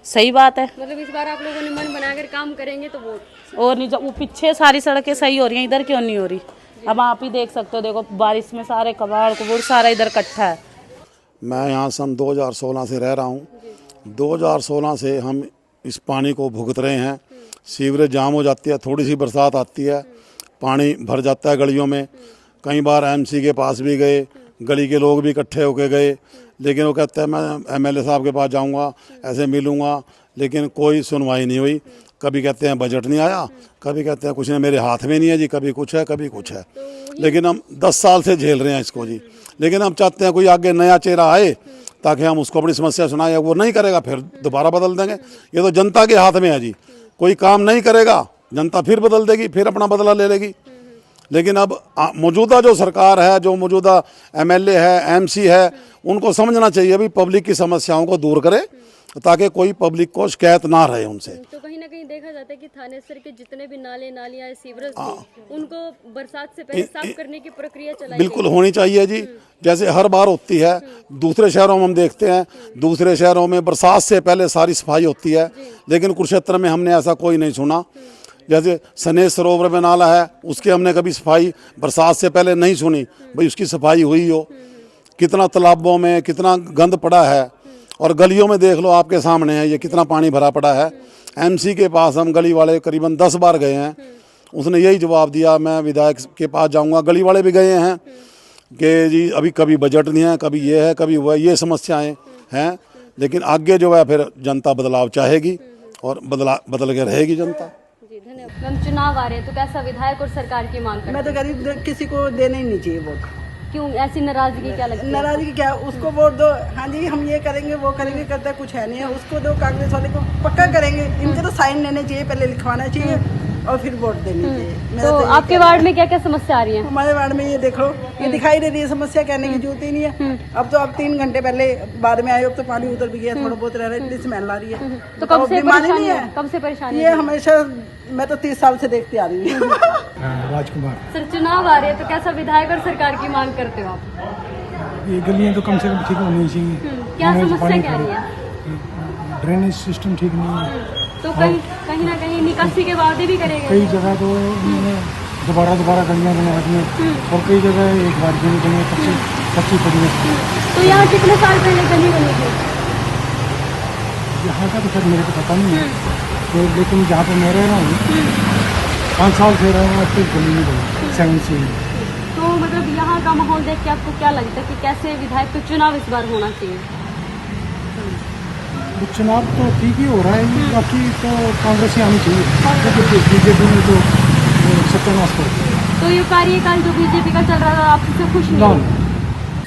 [SPEAKER 5] सही बात है।
[SPEAKER 3] मतलब इस बार आप लोगों ने मन बनाकर काम करेंगे तो वोट?
[SPEAKER 5] और नहीं, जब वो पीछे सारी सड़कें सही हो रही हैं, इधर क्यों नहीं हो रही? अब आप ही देख सकते हो, देखो बारिश में सारे कबाड़ कबूड़ सारा इधर इकट्ठा है।
[SPEAKER 15] मैं यहाँ सन 2016 से रह रहा हूँ। 2016 से हम इस पानी को भुगत रहे हैं। सीवरेज जाम हो जाती है, थोड़ी सी बरसात आती है, पानी भर जाता है गलियों में। कई बार एमसी के पास भी गए, गली के लोग भी इकट्ठे होके गए, लेकिन वो कहते हैं मैं एमएलए साहब के पास जाऊंगा, ऐसे मिलूंगा, लेकिन कोई सुनवाई नहीं हुई। कभी कहते हैं बजट नहीं आया, कभी कहते हैं कुछ नहीं मेरे हाथ में नहीं है जी, कभी कुछ है कभी कुछ है। लेकिन हम 10 साल से झेल रहे हैं इसको जी। लेकिन हम चाहते हैं कोई आगे नया चेहरा आए ताकि हम उसको अपनी समस्या सुनाएं। वो नहीं करेगा फिर दोबारा बदल देंगे। ये तो जनता के हाथ में है जी। कोई काम नहीं करेगा, जनता फिर बदल देगी, फिर अपना बदला ले लेगी। लेकिन अब मौजूदा जो सरकार है, जो मौजूदा एमएलए है, एमसी है, उनको समझना चाहिए भी पब्लिक की समस्याओं को दूर करे ताकि कोई पब्लिक को शिकायत ना रहे उनसे।
[SPEAKER 3] तो कहीं ना कहीं देखा जाता है कि थाने स्तर के जितने भी नाले नालियाँ सीवरेज थे, उनको बरसात से पहले साफ करने की प्रक्रिया चलाई
[SPEAKER 15] बिल्कुल होनी चाहिए जी। जैसे हर बार होती है, दूसरे शहरों में हम देखते हैं, दूसरे शहरों में बरसात से पहले सारी सफाई होती है, लेकिन कुरुक्षेत्र में हमने ऐसा कोई नहीं सुना। जैसे सनेश सरोवर में नाला है, उसकी हमने कभी सफाई बरसात से पहले नहीं सुनी भाई उसकी सफाई हुई हो। कितना तालाबों में कितना गंद पड़ा है, और गलियों में देख लो आपके सामने है ये कितना पानी भरा पड़ा है। एमसी के पास हम गली वाले करीबन 10 बार गए हैं, उसने यही जवाब दिया मैं विधायक के पास जाऊंगा। गली वाले भी गए हैं कि जी अभी कभी बजट नहीं है, कभी ये है कभी वो है, ये समस्याएं हैं। लेकिन आगे जो है फिर जनता बदलाव चाहेगी और बदल के रहेगी जनता।
[SPEAKER 3] जी धन्यवाद। मैम चुनाव आ रहे हैं तो कैसा विधायक और सरकार की मांग करते हैं?
[SPEAKER 11] मैं तो गरीब किसी को देना ही नहीं चाहिए वोट।
[SPEAKER 3] क्यों ऐसी नाराजगी क्या लगती है?
[SPEAKER 11] नाराजगी क्या, उसको वोट दो, हाँ जी हम ये करेंगे वो करेंगे, करता कुछ है नहीं है। उसको दो, कांग्रेस वाले को पक्का करेंगे। इनके तो साइन लेने चाहिए, पहले लिखवाना चाहिए और फिर वोट देनी चाहिए।
[SPEAKER 3] तो आपके वार्ड में क्या क्या समस्या आ रही है?
[SPEAKER 11] हमारे वार्ड में ये देख लो, ये दिखाई दे रही है, समस्या कहने की जरूरत ही नहीं है। अब तो आप 3 घंटे पहले बाद में आए हो तो पानी उतर भी गया, थोड़ा बहुत रह रहा है, इतनी स्मेल आ रही है।
[SPEAKER 3] तो कब से
[SPEAKER 11] बीमारी
[SPEAKER 3] परेशानी
[SPEAKER 11] नहीं
[SPEAKER 3] है? कब से परेशानी
[SPEAKER 11] ये हमेशा, मैं तो 30 साल से देखती आ रही हूँ।
[SPEAKER 16] राजकुमार।
[SPEAKER 3] सर चुनाव आ रहे हैं तो कैसा विधायक और सरकार की मांग करते हो आप?
[SPEAKER 16] ये गलियाँ तो कम से कम ठीक होनी चाहिए।
[SPEAKER 3] क्या समस्या क्या रही है?
[SPEAKER 16] ड्रेनेज सिस्टम ठीक नहीं है।
[SPEAKER 3] तो कहीं ना कहीं निकासी के वादे भी करेंगे।
[SPEAKER 16] कई जगह तो उन्होंने दोबारा गलियाँ बना रखी हैं और कई जगह एक बार भी नहीं बनी, कच्ची पड़ी है।
[SPEAKER 3] तो यहाँ कितने साल पहले गली बनी थी?
[SPEAKER 16] यहाँ का तो सर मेरे को पता नहीं है, तो लेकिन जहाँ पर मैं रह रहा हूँ 5 साल से रह रहा हूँ, फिर गली नहीं बनी 7 से।
[SPEAKER 3] तो मतलब यहाँ का माहौल देख के आपको क्या लगता है कि कैसे विधायक का चुनाव इस बार होना चाहिए?
[SPEAKER 16] चुनाव तो ठीक ही हो रहा है, बाकी तो कांग्रेस ही आनी चाहिए, बीजेपी में तो सत्यानाश कर।
[SPEAKER 3] तो ये कार्यकाल जो बीजेपी का चल रहा था आप इससे खुश नहीं?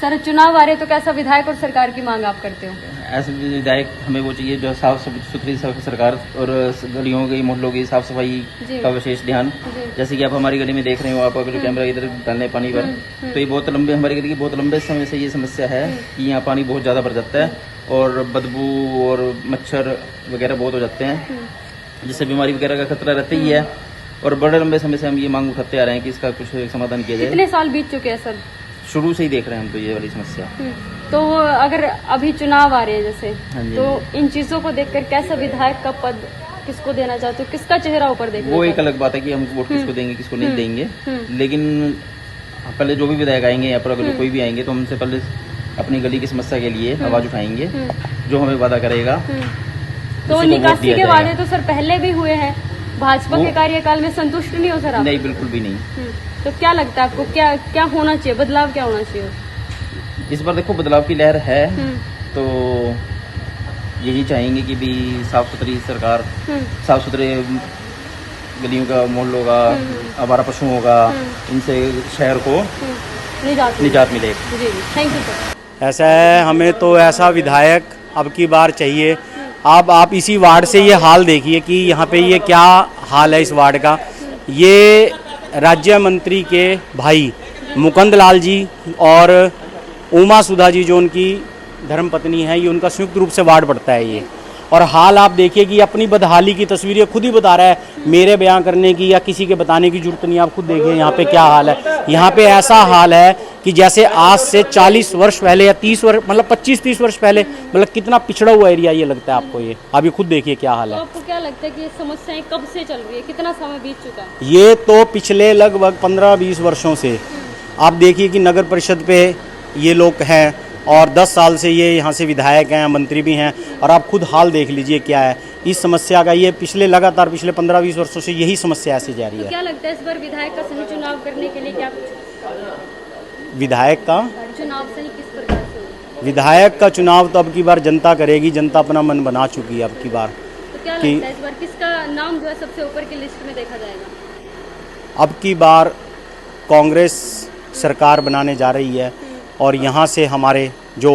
[SPEAKER 3] सर चुनाव आ रहे तो कैसा विधायक और सरकार की मांग आप करते हो?
[SPEAKER 17] ऐसे विधायक हमें वो चाहिए जो साफ सुथरी सरकार और गलियों की मोहल्लों की साफ सफाई का विशेष ध्यान। जैसे कि आप हमारी गली में देख रहे हो, आप अगर कैमरा इधर डालने पानी पर, तो ये बहुत लंबे, हमारी गली की बहुत लंबे समय से ये समस्या है कि यहाँ पानी बहुत ज़्यादा भर जाता है और बदबू और मच्छर वगैरह बहुत हो जाते हैं, जिससे बीमारी वगैरह का खतरा रहता ही है। और बड़े लंबे समय से हम ये मांग उठाते आ रहे हैं कि इसका कुछ समाधान किया जाए।
[SPEAKER 3] कितने साल बीत चुके हैं सर?
[SPEAKER 17] शुरू से ही देख रहे हैं हम तो ये वाली समस्या।
[SPEAKER 3] तो अगर अभी चुनाव आ रहे हैं जैसे,
[SPEAKER 17] हाँ जी।
[SPEAKER 3] तो इन चीजों को देखकर कैसा विधायक का पद किसको देना चाहते हो, किसका चेहरा ऊपर देखना
[SPEAKER 17] वो एक
[SPEAKER 3] चाहते हो?
[SPEAKER 17] अलग बात है कि हम वोट किसको देंगे किसको नहीं देंगे, लेकिन पहले जो भी विधायक आएंगे यहाँ पर, अगर कोई भी आएंगे तो हमसे पहले अपनी गली की समस्या के लिए आवाज उठाएंगे, जो हमें वादा करेगा।
[SPEAKER 3] तो
[SPEAKER 17] उसी को वोट
[SPEAKER 3] निकासी
[SPEAKER 17] दिया
[SPEAKER 3] के
[SPEAKER 17] जाएगा।
[SPEAKER 3] वादे तो सर पहले भी हुए हैं, भाजपा के कार्यकाल में संतुष्ट नहीं हो सर आप?
[SPEAKER 17] नहीं, बिल्कुल भी नहीं।
[SPEAKER 3] तो क्या लगता है आपको, क्या क्या होना चाहिए, बदलाव क्या होना चाहिए?
[SPEAKER 17] इस बार देखो बदलाव की लहर है, तो यही चाहेंगे कि भी साफ सुथरी सरकार, साफ सुथरे गलियों का, मोहल्लों का, आवारा पशुओं का, इनसे शहर को निजात मिले।
[SPEAKER 3] जी, थैंक यू सर।
[SPEAKER 18] ऐसा है, हमें तो ऐसा विधायक अब की बार चाहिए। अब आप इसी वार्ड से ये हाल देखिए कि यहाँ पे ये क्या हाल है इस वार्ड का। ये राज्य मंत्री के भाई मुकुंद लाल जी और उमा सुधा जी, जो उनकी धर्मपत्नी है, ये उनका संयुक्त रूप से वार्ड पड़ता है ये। और हाल आप देखिए कि अपनी बदहाली की तस्वीरें खुद ही बता रहा है, मेरे बयान करने की या किसी के बताने की जरूरत नहीं। आप खुद देखिए यहाँ पे क्या हाल है। यहाँ पे ऐसा हाल है कि जैसे आज से 40 वर्ष पहले या 30 वर्ष, मतलब 25-30 वर्ष पहले, मतलब कितना पिछड़ा हुआ एरिया ये लगता है आपको। ये अभी खुद देखिए क्या हाल है।
[SPEAKER 3] तो आपको क्या लगता है कि ये समस्याएं कब से चल रही है, कितना समय बीत चुका है?
[SPEAKER 18] ये तो पिछले लगभग 15-20 वर्षों से आप देखिए कि नगर परिषद पे ये लोग हैं और 10 साल से ये यहाँ से विधायक हैं, मंत्री भी हैं, और आप खुद हाल देख लीजिए क्या है इस समस्या का। ये लगातार पिछले 15-20 वर्षों से यही समस्या ऐसी जा रही
[SPEAKER 3] तो
[SPEAKER 18] है।
[SPEAKER 3] क्या लगता है इस बार विधायक का सही चुनाव करने के लिए क्या
[SPEAKER 18] विधायक का
[SPEAKER 3] चुनाव सही किस प्रकार से होगा?
[SPEAKER 18] विधायक का चुनाव तो अब की बार जनता करेगी। जनता अपना मन बना चुकी है अब की बार।
[SPEAKER 3] तो क्या
[SPEAKER 18] कि
[SPEAKER 3] लगता है इस बार किसका नाम जो है सबसे ऊपर की लिस्ट में देखा जाएगा?
[SPEAKER 18] अब की बार कांग्रेस सरकार बनाने जा रही है और यहाँ से हमारे जो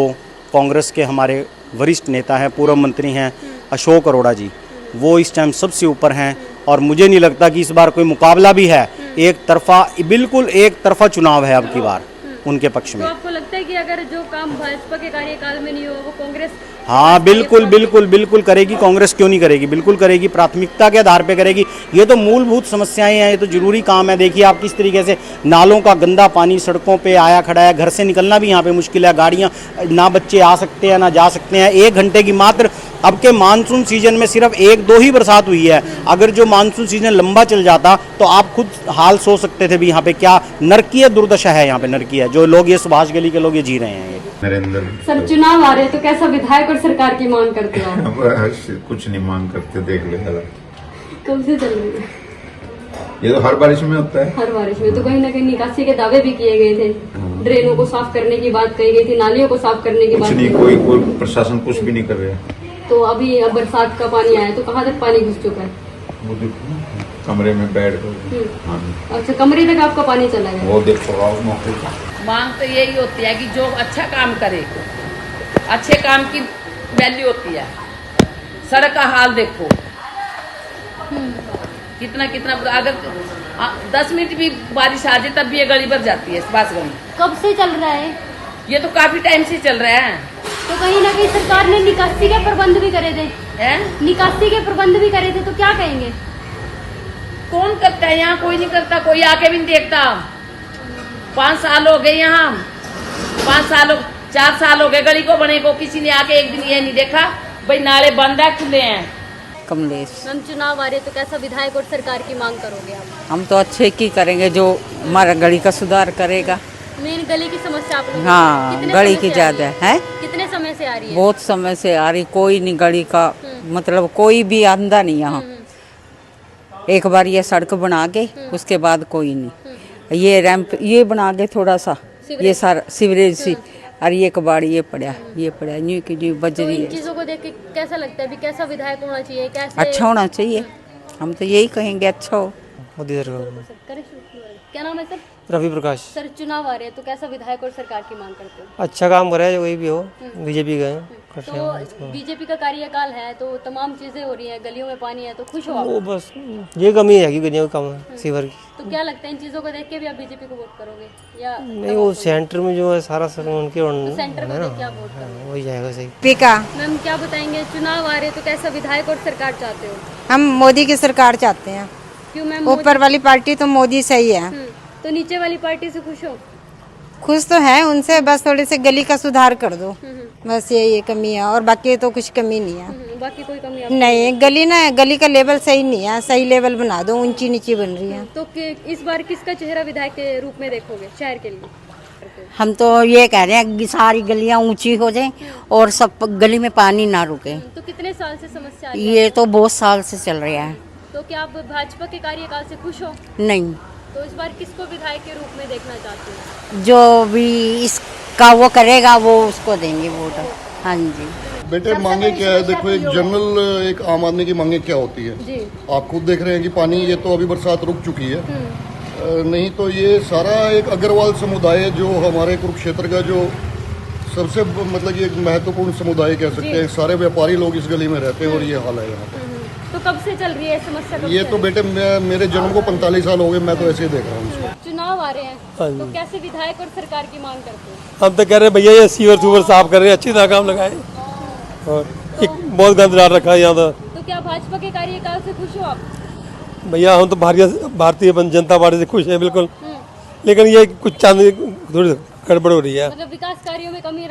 [SPEAKER 18] कांग्रेस के हमारे वरिष्ठ नेता हैं, पूर्व मंत्री हैं अशोक अरोड़ा जी, वो इस टाइम सबसे ऊपर हैं। और मुझे नहीं लगता कि इस बार कोई मुकाबला भी है। एक तरफा, बिल्कुल एक तरफा चुनाव है अब की बार उनके पक्ष में।
[SPEAKER 3] तो आपको लगता है कि अगर जो काम भाजपा के कार्यकाल में नहीं हुआ वो कांग्रेस?
[SPEAKER 18] हाँ, बिल्कुल बिल्कुल बिल्कुल करेगी। कांग्रेस क्यों नहीं करेगी, बिल्कुल करेगी। प्राथमिकता के आधार पे करेगी। ये तो मूलभूत समस्याएं हैं, ये तो जरूरी काम है। देखिए आप किस तरीके से नालों का गंदा पानी सड़कों पे आया खड़ा है। घर से निकलना भी यहाँ पे मुश्किल है। गाड़ियाँ ना, बच्चे आ सकते हैं ना जा सकते हैं। 1 घंटे की मात्र अब के मानसून सीजन में सिर्फ 1-2 ही बरसात हुई है। अगर जो मानसून सीजन लंबा चल जाता तो आप खुद हाल सोच सकते थे भी यहाँ पे क्या नरकीय दुर्दशा है। यहाँ पे नरकीय जो लोग, ये सुभाष गली के लोग ये जी रहे हैं। ये
[SPEAKER 19] नरेंद्र
[SPEAKER 3] सर चुनाव आ रहे हैं तो कैसा विधायक और सरकार की मांग करते हो आप?
[SPEAKER 19] कुछ नहीं मांग करते, देख ले जरा।
[SPEAKER 3] कब से चल रही है?
[SPEAKER 19] ये तो हर बारिश में होता है।
[SPEAKER 3] हर बारिश में तो कहीं ना कहीं निकासी के दावे भी किए गए थे, ड्रेनों को साफ करने की बात कही गई थी, नालियों को साफ करने की
[SPEAKER 19] कुछ
[SPEAKER 3] बात
[SPEAKER 19] नहीं, कोई प्रशासन कुछ भी नहीं कर रहा है।
[SPEAKER 3] तो अभी अब बरसात का पानी आया तो कहाँ तक पानी घुस चुका है?
[SPEAKER 19] वो देखो कमरे में बैठ कर। हाँ,
[SPEAKER 3] अच्छा, कमरे तक आपका पानी चला गया?
[SPEAKER 19] वो देखो आओ मौके पर।
[SPEAKER 20] मांग तो यही होती है कि जो अच्छा काम करे, अच्छे काम की वैल्यू होती है। सड़क का हाल देखो कितना कितना, अगर 10 मिनट भी बारिश आ जाए तब भी ये गली भर जाती है। बास गली
[SPEAKER 3] कब से चल रहा है?
[SPEAKER 20] ये तो काफी टाइम से चल रहा है।
[SPEAKER 3] तो कहीं ना कहीं सरकार ने निकासी के प्रबंध भी करे थे, निकासी के प्रबंध भी करे थे, तो क्या कहेंगे?
[SPEAKER 20] कौन करता है यहाँ? कोई नहीं करता, कोई आके भी नहीं देखता। 5 साल हो गए यहाँ, 4 साल हो गए गली को बने को, किसी ने आके एक दिन ये नहीं देखा भाई नाले बंद है खुले हैं।
[SPEAKER 4] कमलेश।
[SPEAKER 3] मैम चुनाव आ रहे तो कैसा विधायक और सरकार की मांग करोगे आप?
[SPEAKER 4] हम तो अच्छे की करेंगे, जो हमारा गली का सुधार करेगा।
[SPEAKER 3] मेन गली की समस्या आप लोगों
[SPEAKER 4] हाँ, गली की ज्यादा है।
[SPEAKER 3] कितने समय से आ रही है?
[SPEAKER 4] बहुत समय से आ रही, कोई नहीं गली का, मतलब कोई भी आंदा नहीं यहाँ। एक बार ये सड़क बना के उसके बाद कोई नहीं, ये रैंप ये बना के थोड़ा सा, ये सारा सीवरेज सी, और ये कबाड़ी ये पड़ा न्यू की न्यू बज रही है।
[SPEAKER 3] चीजों को देख के कैसा लगता है, अभी कैसा विधायक होना चाहिए, कैसे
[SPEAKER 4] अच्छा होना चाहिए? हम तो यही कहेंगे अच्छा हो।
[SPEAKER 3] क्या नाम है सर?
[SPEAKER 16] रवि प्रकाश।
[SPEAKER 3] सर चुनाव आ रहे हैं तो कैसा विधायक और सरकार की मांग करते हो?
[SPEAKER 16] अच्छा काम कर रहा है, कोई भी हो, बीजेपी गए
[SPEAKER 3] तो बीजेपी का कार्यकाल है तो तमाम चीजें हो रही हैं, गलियों में पानी है, तो खुश हो
[SPEAKER 16] वो
[SPEAKER 3] आप?
[SPEAKER 16] बस ये कमी है कि गलियों का कम सीवर की।
[SPEAKER 3] तो क्या लगता है इन चीजों को देख के भी आप बीजेपी को वोट करोगे या
[SPEAKER 16] नहीं, वो सेंटर में जो है सारा सब उनके
[SPEAKER 3] तो सेंटर में देख के आप वोट करोगे?
[SPEAKER 16] वही जाएगा सही।
[SPEAKER 4] पीका
[SPEAKER 3] मैम क्या बताएंगे, चुनाव आ रहे तो कैसा विधायक और सरकार चाहते हो?
[SPEAKER 4] हम मोदी की सरकार चाहते हैं।
[SPEAKER 3] क्यों मैम?
[SPEAKER 4] ऊपर वाली पार्टी तो मोदी सही है।
[SPEAKER 3] तो नीचे वाली पार्टी से खुश हो?
[SPEAKER 4] खुश तो है उनसे, बस थोड़ी सी गली का सुधार कर दो, बस ये कमी है, और बाकी तो कुछ कमी नहीं है।
[SPEAKER 3] बाकी कोई कमी
[SPEAKER 4] नहीं, गली का लेवल सही नहीं है, सही लेवल बना दो, ऊंची नीची बन रही है।
[SPEAKER 3] तो इस बार किसका चेहरा विधायक के रूप में देखोगे शहर के लिए?
[SPEAKER 4] हम तो ये कह रहे हैं कि सारी गलियां ऊंची हो जाएं और सब गली में पानी ना रुके।
[SPEAKER 3] तो कितने साल से समस्या आ
[SPEAKER 4] ये तो बहुत साल से चल रहा है।
[SPEAKER 3] तो क्या आप भाजपा के कार्यकाल से खुश हो?
[SPEAKER 4] नहीं,
[SPEAKER 3] तो इस बार किसको विधायक के रूप में देखना चाहते हैं?
[SPEAKER 4] जो भी इसका वो करेगा वो उसको देंगे वोट। हाँ जी।
[SPEAKER 21] बेटे मांगे क्या है, देखो एक जनरल एक आम आदमी की मांगे क्या होती है
[SPEAKER 3] जी।
[SPEAKER 21] आप खुद देख रहे हैं कि पानी, ये तो अभी बरसात रुक चुकी है, नहीं तो ये सारा एक अग्रवाल समुदाय जो हमारे कुरुक्षेत्र का जो सबसे मतलब ये महत्वपूर्ण समुदाय कह सकते हैं, सारे व्यापारी लोग इस गली में रहते हैं और ये हाल है यहाँ पे।
[SPEAKER 3] तो कब से चल रही है समस्या?
[SPEAKER 21] ये तो बेटे मेरे जन्म को 45 साल हो गए, मैं तो ऐसे ही देख रहा हूँ।
[SPEAKER 3] चुनाव आ रहे हैं तो कैसे विधायक और सरकार की मांग करते हैं?
[SPEAKER 14] हम तो कह रहे हैं भैया ये सीवर सूवर साफ कर रहे हैं, अच्छी तरह काम लगाए, और एक बहुत गंद डाल रखा है यहाँ
[SPEAKER 3] तो क्या भाजपा के कार्यकाल से खुश हो आप?
[SPEAKER 14] भैया हम तो भारतीय जनता पार्टी से खुश है बिल्कुल, लेकिन ये कुछ चांदी थोड़ी गड़बड़ हो रही है,
[SPEAKER 3] मतलब विकास कार्यों में कमी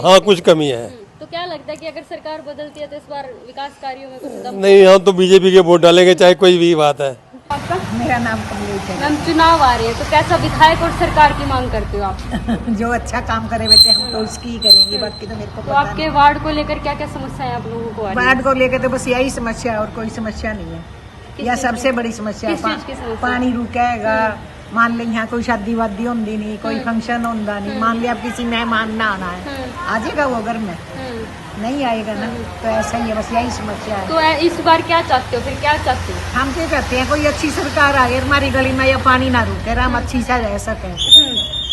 [SPEAKER 14] हाँ कुछ कमी है।
[SPEAKER 3] तो क्या लगता है कि अगर सरकार बदलती है तो इस बार विकास कार्यों में कुछ दम?
[SPEAKER 14] नहीं, हम तो बीजेपी के वोट डालेंगे चाहे कोई भी बात है।
[SPEAKER 3] आपका?
[SPEAKER 11] मेरा नाम कमलेश है।
[SPEAKER 3] मैम चुनाव आ रहे हैं तो कैसा विधायक और सरकार की मांग करते हो आप?
[SPEAKER 11] जो अच्छा काम करे बेटे हम तो उसकी ही करेंगे, बाकी तो मेरे को
[SPEAKER 3] तो आपके वार्ड को लेकर क्या क्या समस्याएं आप लोगों को आ रही हैं?
[SPEAKER 11] वार्ड को लेकर तो बस यही समस्या और कोई समस्या नहीं है। यह सबसे बड़ी समस्या
[SPEAKER 3] किस चीज़ की समस्या?
[SPEAKER 11] पानी रुकेगा, मान ले यहाँ कोई शादी वादी होती नहीं, कोई फंक्शन होता नहीं, मान लिया अब किसी मेहमान ना आना है, आ जाएगा वो घर में? नहीं आएगा ना, तो ऐसा ही है, बस यही समस्या है।
[SPEAKER 3] तो इस बार क्या चाहते हो, फिर क्या चाहते हो?
[SPEAKER 11] हम क्या कहते हैं कोई अच्छी सरकार आए हमारी गली में, या पानी ना रुके, हम अच्छी से रह सके।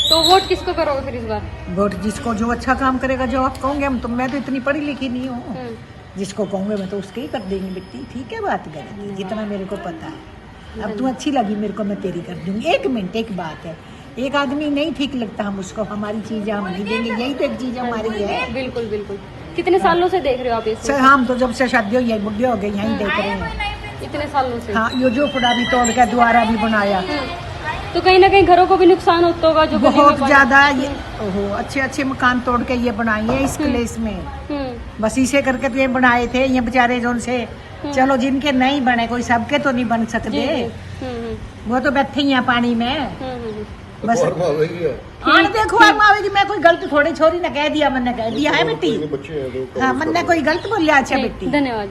[SPEAKER 3] तो वोट किसको करोगे फिर इस बार?
[SPEAKER 11] वोट जिसको जो अच्छा काम करेगा, जो आप कहोगे, हम तो मैं तो इतनी पढ़ी लिखी नहीं हूँ, जिसको कहूँगे मैं तो उसके ही कर देंगे बेटी, ठीक है बात करेंगे जितना मेरे को पता है। अब तू अच्छी लगी मेरे को, मैं तेरी कर दूंगी। एक मिनट, एक बात है, एक आदमी नहीं ठीक लगता हम उसको हमारी चीजें हम नहीं देंगे, यही तो एक चीज हमारी है।
[SPEAKER 3] बिल्कुल बिल्कुल। कितने सालों से देख रहे हो आप इसे?
[SPEAKER 11] हम तो जब से शादी हुई है, बुढ़े हो गए, यही देख रहे हैं
[SPEAKER 3] इतने सालों से।
[SPEAKER 11] हाँ, ये जो फुड़ा भी तोड़ के दोबारा भी बनाया,
[SPEAKER 3] तो कहीं ना कहीं घरों को भी नुकसान होता होगा जो
[SPEAKER 11] बहुत ज्यादा। ये ओहो, अच्छे अच्छे मकान तोड़ के ये बनाए हैं इस प्लेस में, बस इसे करके तो ये बनाए थे ये बेचारे जो से। चलो जिनके नहीं बने, कोई सबके तो नहीं बन सकते, वो तो बैठे ही हैं पानी में बस। हाँ देखो आवेगी, मैं कोई गलत थोड़ी छोरी ने कह दिया, मैंने कह दिया है बेटी, हाँ मैंने कोई गलत बोलिया? अच्छा बेटी
[SPEAKER 3] धन्यवाद।